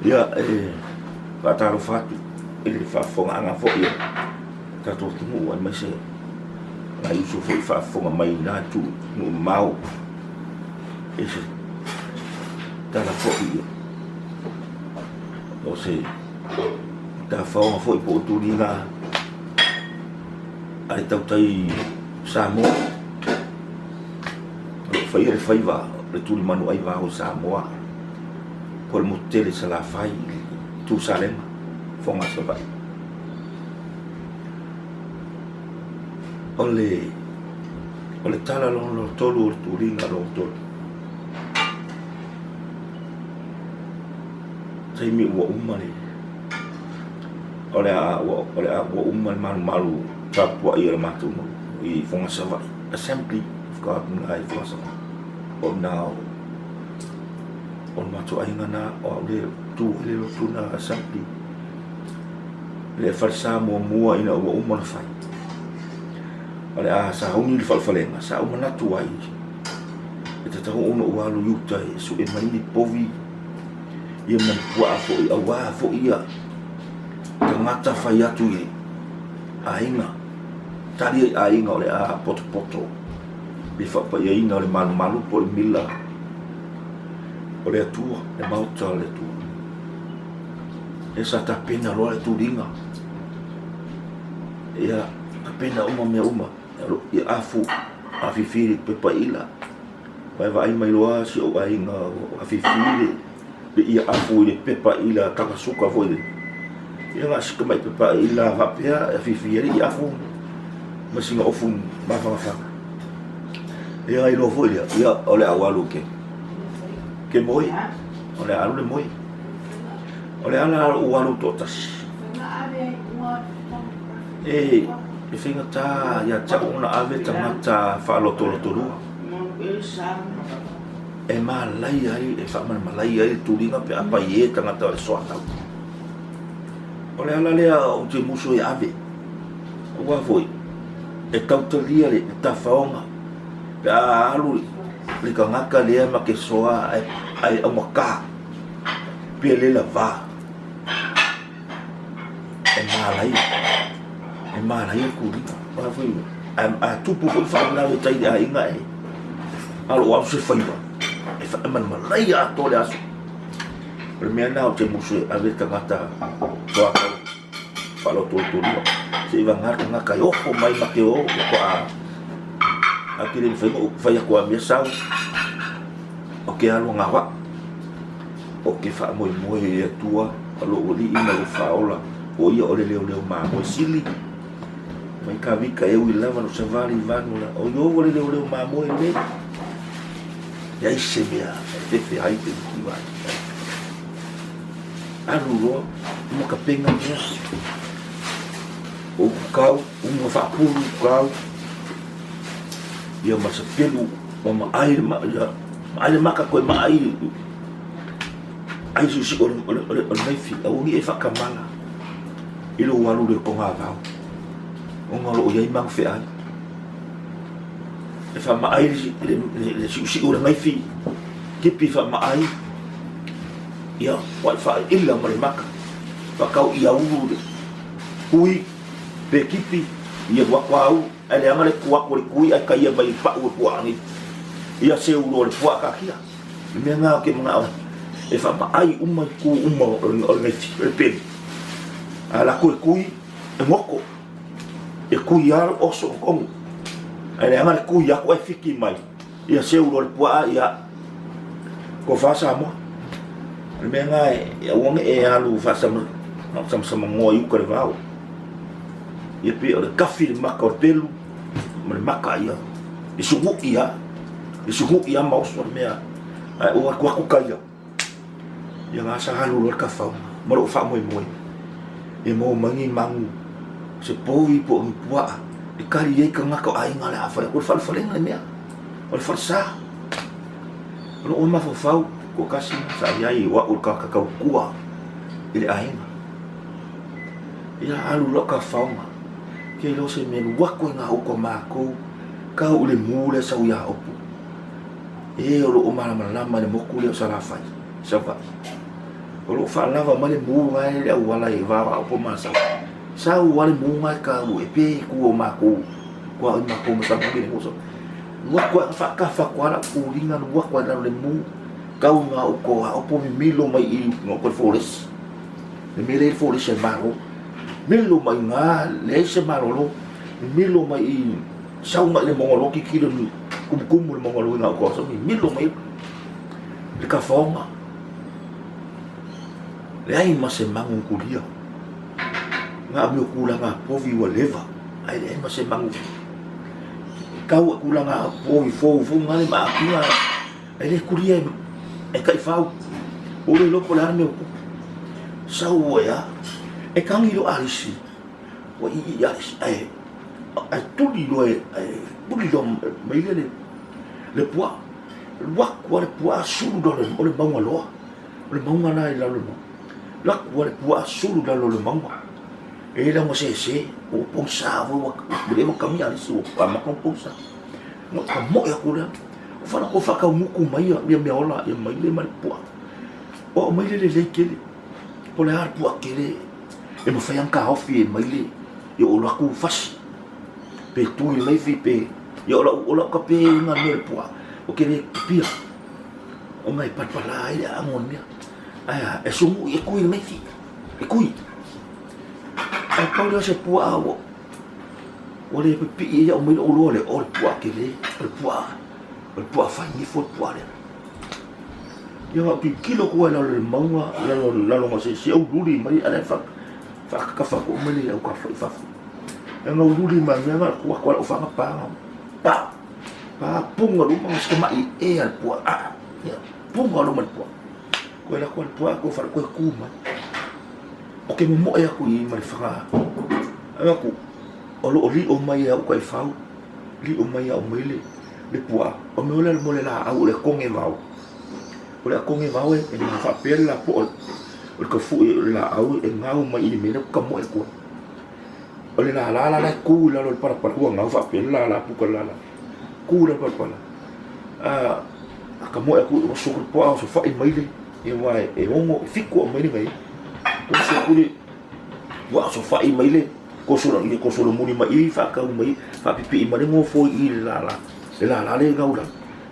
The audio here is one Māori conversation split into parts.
ia pataro fatu ele fa fonga nga fo ia tato tumu wan mai se na isu fo fa fonga mai na tu no mau ese tala fo ia o se ta fonga fo po Tuliga ai tau tai Samoa fai va le tuli Manu ai va o Samoa por motele sala fai tu salem fonga sa vai ole tala lo tolu Tuliga lo tolu sai mi wa umale ole a wa umal malu tapua ia matu I fonga sa vai assembly of God ai fonga sa o now on matu ai ngana o le tu le lo tu na assembly le farsa mo mua ina o umal fai ale a sa honi le falfalenga sa o manatu ai e te tau ono walu yuta e su e mai ni povi ia man pua fo I awa fo ia tangata fai atu I ainga tali ainga ole a poto bi fa pa ia ina ole malu po le mila ole atua e mauta le tu e sa ta pena lo le Tuliga ia ta pena uma ia afu afifiri pe pa ila vai mai loa si o ainga afifiri be ia afu le pe pa ila takasuka foi ia ngas ke mai pe pa ila va pea afifiri ia afu masinga ofun mafa ia ai lo foi ia ole awalu ke moi ole alu le moi ole ala awalu totas e finga ta ya ta una ave tangata fa loto e malai ai e fa malai ai Tuliga pe apa ye tangata le soata ole ala le o te muso ya ave wa foi e tautolia le tafaonga pe alu le kangaka le ma ke soa ai amaka pe le lava e malai ku wa foi a tupu ko fa na le tai ai ngai alo wa se fa e fa man malai a to le aso premier na o te muso ave tangata soa fa lo Tuliga se iba ngaka yo ko mai ma ke o ko a kire fai ko a mesau o ke alo ngawa o ke fa mo e tua alo o li ina o faola o ia o le ma mo sili mai ka vika e ui lava no se vali vanu la o yo o le ma mo e le ya ise mea te ai te kiwa alu ro mo ka penga mea o kau mo fa pulu kau ia masa pelu mama air air maka ko ma air ai susi o mai fi o ni e fa kamala ilo walu le ko ngava o ngalo ia mang fe ai e fa ma air le susi o mai fi kipi fa ma air ia wa fa illa ma maka fa kau ia ulu hui pe kipi ia wa kwau ale amale kuwa ko kui ai kai bai pa u puani ia se u lo puwa ka kia me nga ke mga e fa ba ai umma ku umma o neti pe ala ku kui e moko e kui ar oso kom ale amale ku ya ko fiki mai ia se u lo puwa ia ko fa sa mo me nga e wong e alu fa sa sama ngoi u ko vao ia pe o kafi maka o pelu me maka ia e sugu ia mau so mea o aku kaya ia ngasa halu lo ka fa mo fa mo e mo mangi mangu se povi po mpua e kari ye ka ngaka ai ngala fa o fa lenga mea o fa sa o ma fa ko kasi sa ia wa o ka kua ile ai ia halu lo ka fa ke lo se men wako nga o ko mako ka o le mule sa uya opu e o lo mala le moku le sa la fai sa vai o lo fa lava male mu ngai le wala e va o ma sa wale mu ngai ka u e pe ku o ma ku ko ma ko ma sa ni mo so wa ko fa ka fa ko ala ku linga wa ko na le mu ka u nga o ko o po mi milo mai i no ko forest le mele forest e maro milo mai nga le se maro lo milo mai i sau mai le mongolo ki kilo kum le mongolo nga ko so mi milo mai le ka fonga le ai ma se mangu kulia nga mi kula nga povi wa leva ai le ma se mangu kau kula nga povi fo nga le ma pia ai le kulia e kai fau o le loko la me sau ya e kangi lo alisi wa i alisi ai tuli lo ai tuli lo mai le poa wak wa le poa sulu do le bango lo le bango na i la lo la wa le poa sulu da lo le bango e la mo se o ponsa vo le mo kami alisi o pa ma kon ponsa no ka mo ya kula o fa ko fa ka muku mai ya me ola ya mai le mal poa o mai le kele po le har poa kele e mo fa yang ka ofi mai le yo la ku fas pe tu le fi pe yo la ka pe nga me poa o kele pia o mai pat pala ya amonia aya e sumu e kui mai fi e kui ai pa le se poa o le pi ya o mai o le poa kele o poa fa ni fo poa le yo pi kilo ko le manga la lo se o duri mai ala fa ka fa ko mai le ka fa nga duri mai nga ko o fa pa punga lu mas ke mai al poa ya punga lu man poa ko la ko poa ko fa ko kuma o ke mo ya ko i mai fa nga ko o lo li o mai ya ko fa li o mai ya o mai le poa o me ola mo le la au le konge vau o le konge vau e ma fa pel la po o ko fu la au e ngau mai ni me ka mo e ko o le la ku la lo para ko ngau fa pel la pu ko la ku la para ka mo e ku o so ko po so fa i mai le e wa e ongo fiku mai mai ko so ku le wa so fa i mai le ko so lo muni mai fa ka mai fa pipi mai ngo fo i la le ngaula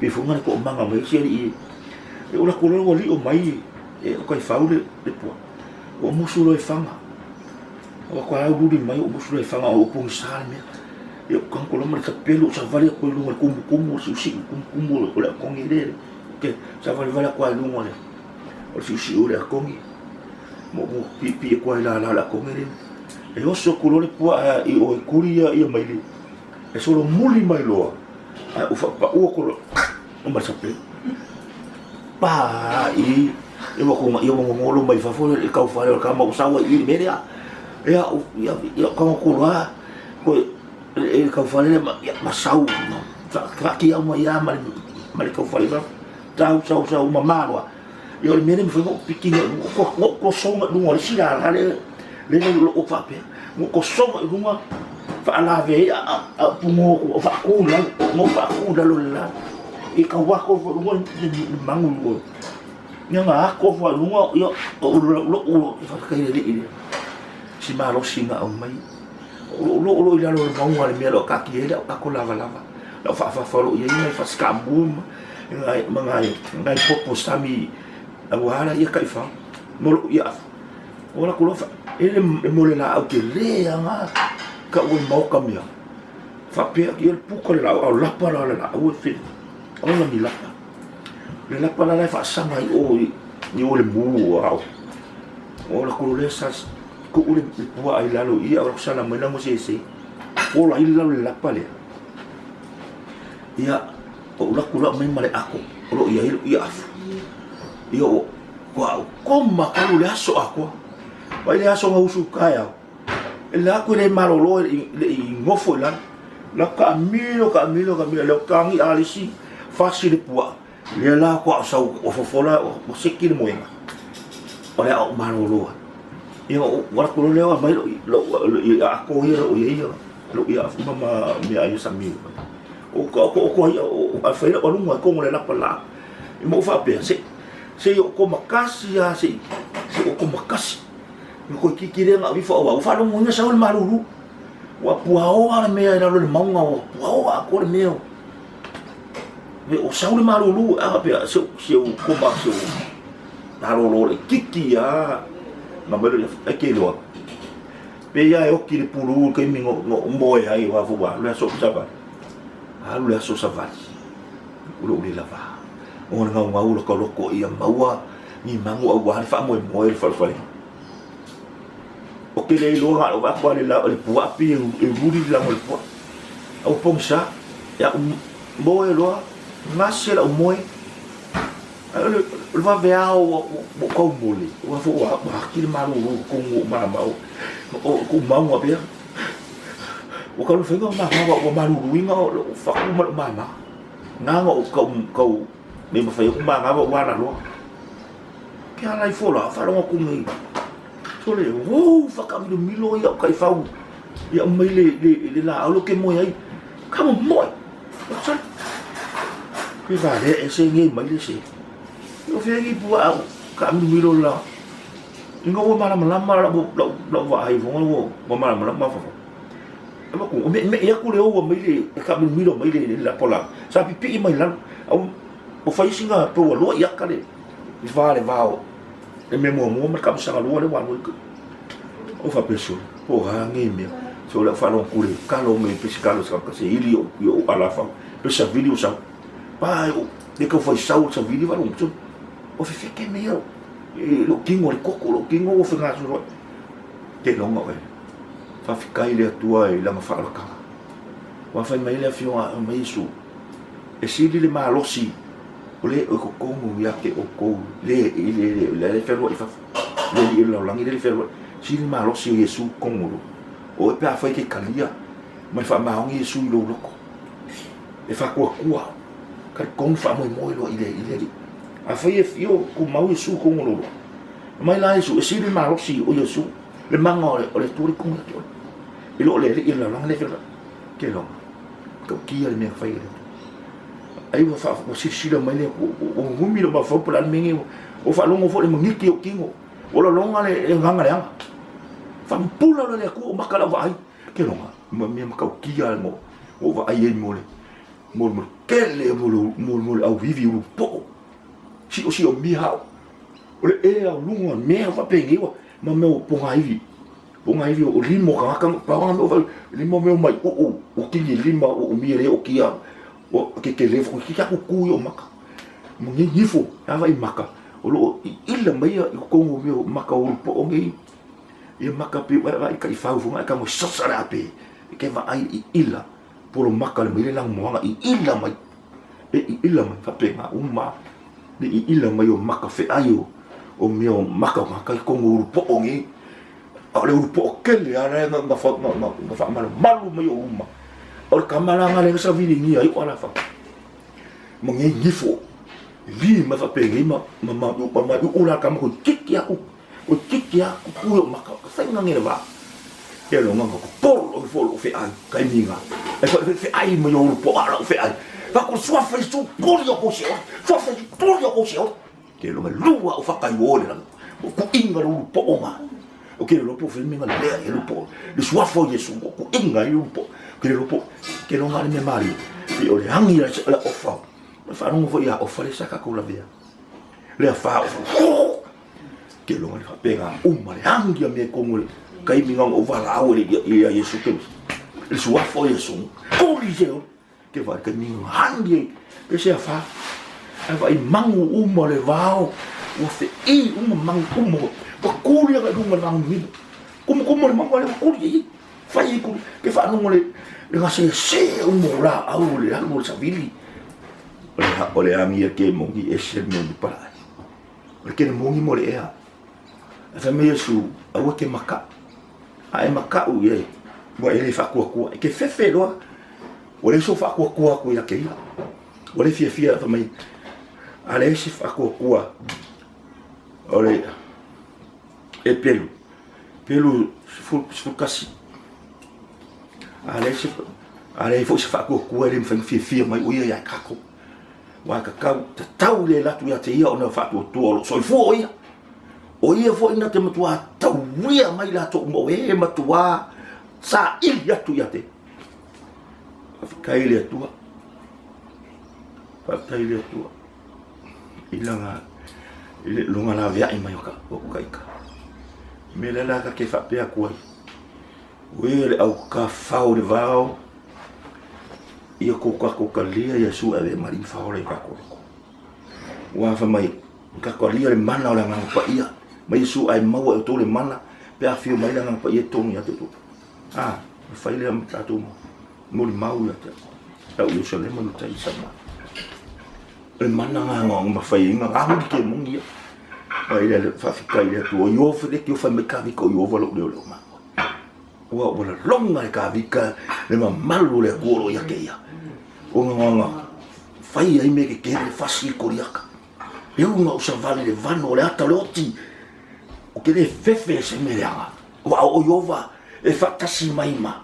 pe funga ko manga mai se i e ola ko lo li o mai e ko fa le po o musu lo fanga o ko ai budi mai o musu lo fanga o pung sal me e kan ko lo mar ka pelo sa vale ko lo kum si kum o la ko ngi le ke sa vale ko ai lo le o si o le ko ngi mo pi ko la ko ngi e o so ko lo le po i o kuria i mai le e so lo muli mai lo o fa pa o ko o ma sape pa i mo ko ngolo mai fa fo e ka fa ka ma sa wa i me ya ka ko la ko e ka fa le ma sa u ka ki ma ya ma ka fa le sa ma ma wa yo me me fo pikinga ko so ma du si la le o fa pe ko so ma du fa la ve a pumo fa ku la mo fa ku da lo la e ka wa ko fo mo mangu lo nga ko fo lo yo lo fa ka ile si ma lo singa o mai lo ila lo mangu le me lo ka ki ele ka ko lava lo fa lo ye mai fa ska bum ngai popo sami a wala ia ka fa mo ya ora ko lo fa ele mo le la o ke le nga ka o mo ka mia fa pe ki el puko la o la para la o fi o la mi la le para la fa sama o ni o le mu o la ko le sa ko o le pu ai la lo ia o sa na mo na mo se o la ila le la pa le ia o la ko la me male ako o ia ia io ko ma ka le aso ako vai le aso ngausu kaya la ko le malolo le ngofo la ka milo le kangi alisi fasi le pua le la ko sa o fofola o seki le moenga o le o malolo io wala ko le wa mai lo ako ia o ia lo ia mama mi ayu sami o ko a feira o lunga ko le la pala mo fa pe se yo ko makasi ya se ko makasi ko kikire nga bifo wa fa lo mo sa ul maruru wa puao ala me era lo maunga o puao a ko me o sa ul maruru a pe se ko ba se na lo kiki ya ma belo e ke lo pe ya o ki le puru ke mi ngo mboe ai wa fu ba lo so sa ba a lo so sa va ulo le lava o nga nga ulo ko ia maua ni mangu au wa fa mo fa o ke le lo ga o va kwa le la le pua pi e rudi la mo le pua o pong sa ya mo e lo ngase la mo e le va vea o ko mo le o fo wa ki le malu ko ma ma o ma mo be o ka lo fenga ma wa malu winga o fa ko ma ma nga o ko me ma fa yo ma nga wa na lo ke ala i fola fa lo ko ngi so le o fa ka mi milo ya kai fa ya mai le la lo ke mo ai ka mo mo sa ke va le ese ngi mai le se o fe ngi bua ka mi milo la ngo wa mala mala la lo va ai vo wa mala mala fa ma ko me ya ku le o mai le ka mi milo mai le la pola sa pi mai la o fa singa po lo ya ka le va le va e me mo ma ka sa lo le wa no o fa peso o ha ngi me so la fa lo ku le ka lo me pe ka lo sa ka se ili o ala fa pe sa video sa pa o de ka fa sa video va lo o fe ke me yo lo kingo le koko lo kingo o fe nga so te lo ngo fa fikai le tua e la fa la ka wa fa mai le fio a mai su e si le malosi o le o ko mo ya ke o ko le fe lo fa le lo langi le fe lo si le malosi o yesu ko mo o pe a fa ke kalia ma fa ma on yesu lo lo ko e fa ko ka kon fa mo lo ile a fa ye fio ko ma yesu ko mo lo mai la yesu e si le malosi o yesu le manga o le turi ko e lo le la lang le fe ke lo ko ki le me fa ile ai wa fa o si le mai le o ngumi lo ma fa por al mengi o fa lo fo le mangi ki o kingo o lo longa le nganga le anga fa pula le ko makala va ai ke lo ma me ma ko ki al mo o va ai mo le mo ke le mo au vivi o po si o mi ha o le e a lunga me va pe ngi wa ma me o ponga ivi o limo ka pa wa me limo me mai o ki lima o mi re o kia o ke le fo ki ka ku yo maka mo ngi nifo ava i maka o lo ila mai ko mo me maka o po ngi e maka pe wa ka i fa fu ka mo sasara pe ke va ai ila por maka le mi lang mo i ila mai ila mai fa pe ma uma ni ila mai o maka fe ayo o mio maka ka ko mo po ngi ale upo kele ara nga fa malu mai o uma o kamala nga le sa vini ni ai ona fa mo ngi ngifo li ma fa pengi ma u la kam ko tikya ku ku yo maka fa nga ngi ba ke lo nga ko por o fo fe ai kai minga e fe ai mo yo po ara fe ai fa ko swa fa su por yo ko se fa fa por yo ko se ke lo ma lua o fa kai wo le ko inga lo po ma o ke lo po filme nga le lo po le swa fo yesu ko inga yo po ke lo po ke lo ngale me mari e o le hangi la ofa fa no vo ya ofa le saka ko la via le fa ke lo ngale fa pega le hangi me ko mo kai mi nga o va la o le ya yesu ke le swa fo yesu ko li je ke va ke mi hangi ke se fa va i mangu le vao o fe i mangu pa kuria ka dunga lang mi como le mangu le kuria fai ku ke fa no le nga se la au le sa vili o le ami ke mongi e se mo di para perché mongi mo le a fa me yesu au ke maka ai maka u ye mo ele fa ku ke fe lo o le so fa ku ya ke o le fia fa mai ale se fa ku o le e pelu fu kasi ale fo se fa ko ele me fia mai o ia kako wa ka tau le la tu ya te ia ona fa tu so fo ia O ia fo ina te matua tauia mai la to mo e matua sa ili atu ia te. Kai le tua. Kai le tua. Ilanga ile lunga na via mai o kaika. Me le la ka ke fa pe aku. We au ka fau de vao. Ia ko ka lia ia su ave mari fau le ka ko. Wa fa mai ka ko lia le mana o la nga pa ia. Mai su ai mau o to le mana pe a fio mai la nga pa ia to ni atu. Ah, fai le am tatu mo le mau ia te. Au yo se le manu tai sama. Le mana nga ngong ma fai nga ahu ke mungi. Ai le fa fikai le tu yo fa de que fa me ka ko yo va lo ma. Wa wala longa ka vika le ma malu le goro ya ke ya. O nga fai ai me ke fasi koriaka. Eu nga usa vale le vano le ata le oti. O ke le fefe se me anga. Wa o yo va e fa tasi mai ma.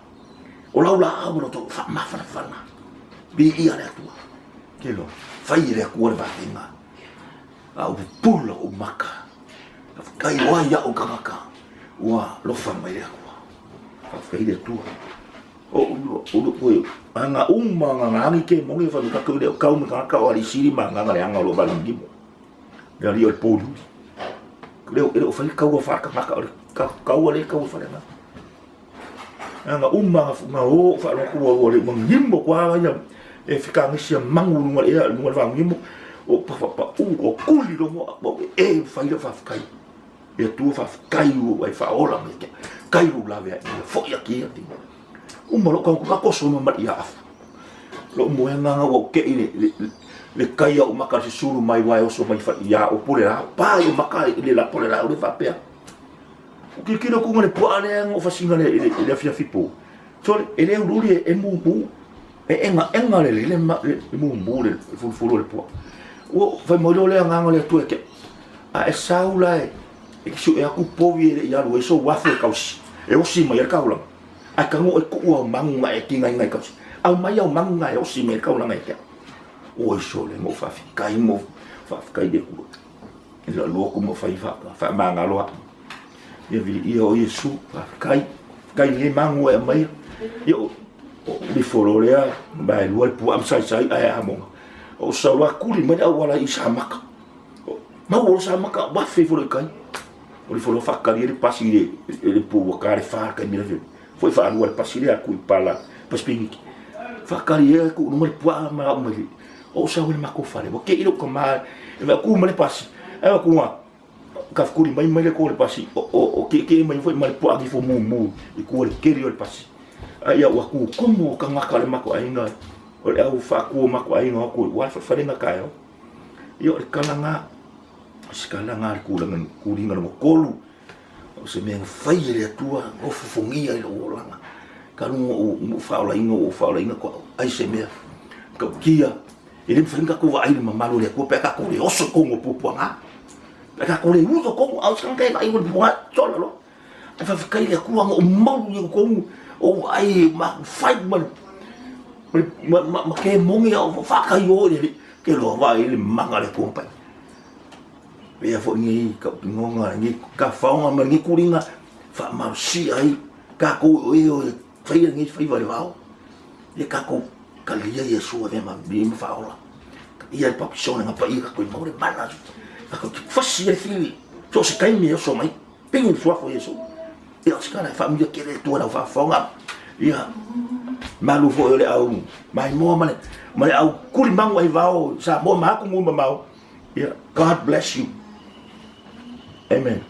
O laula abro to fa ma fa fa. Bi ia le tua. Ke lo fai le ku le va tinga. Au pula o maka. Kai wa ya o kaka. Wa lo fa mai le ku. Fai le tua. O koe anga nga ngi ke mo ngi fa ka ko le ka mo ka o ali siri ma nga le anga lo ba ngi mo. Ya ri o polu. Le fai ka o fa ka ka o le ka o fa le nga. Anga nga o fa lo ko le mo ngi mo kwa ya e fika ngi sia mangu mo le mo va ngi mo o pa o kuli lo mo e fai le fa kai. E tu fa kai o ai fa ola me ke. Kai ru la vea ia fo ia ki ati. Uma lo ka ko so ma ia af. Lo mo nga o ke le kai o maka se suru mai wai o so mai fa ia o pure la pa o maka le la pure la o le fa pe. O ke kino ku ngale po ale o fa singa le fia fipo. So ele o luli e mu e enga le mu le fu le po. O fa mo le nga le tu ke. A e saula e su e aku povi e ia lo so wafe kausi e o si mai ka ulang a ka ngo e ku o mangu e ki ngai kausi au mai au mangu e o si mai ka ulang e ke o so le mo fa fi kai mo fa kai de ku e lo ku mo fa manga lo e vi i o yesu fa kai ni mangu e mai yo li foro le ba lo pu am sai ai amo o so lo ku li mai au wala i sa maka ma o sa maka ba fe fo le kai o le folo fakari le pasi le po kare fa ka mi le foi fa anu le pasi le aku pala paspingi fakari e ku no le po ma le o sa le mako fa le ke ilo koma e ku ma le pasi e ku ma ka fukuri mai le ko le pasi o ke mai foi ma le po aki fo mu e ku le ke le pasi ai wa ku como ka ngaka le mako ainga o le au fa ku mako ainga ku wa fa le ngaka yo le kalanga sekala ngar kulangan kulingan mo kolu o se me fai le tua o fofongia i lo langa kalu mo faula inga ko ai se me ka kia ele fringa ko vai ma malu le ko peka ko le oso ko mo pupuanga peka ko le uso ko au san kai ai mo bua tola lo fa kai le ku o malu ko o ai ma fai ma ke mongi o fa kai o le ke lo vai le manga le pompa Vea fo ngi ka ngonga ngi ka faunga ma ngi kuringa fa ma si ai ka ko o fai ngi fai vale vao e ka ko ka lia yesu ave ma bim faula ia pa pisona nga pa ia ko mo le mana ka ko fa si e fili so se kai mi so mai ping so fo yesu e os kana família que le tu na fa faunga ia malu fo le au mai mo ma le au kuri mangu ai vao sa mo ma ko mo ma ia God bless you. Amen.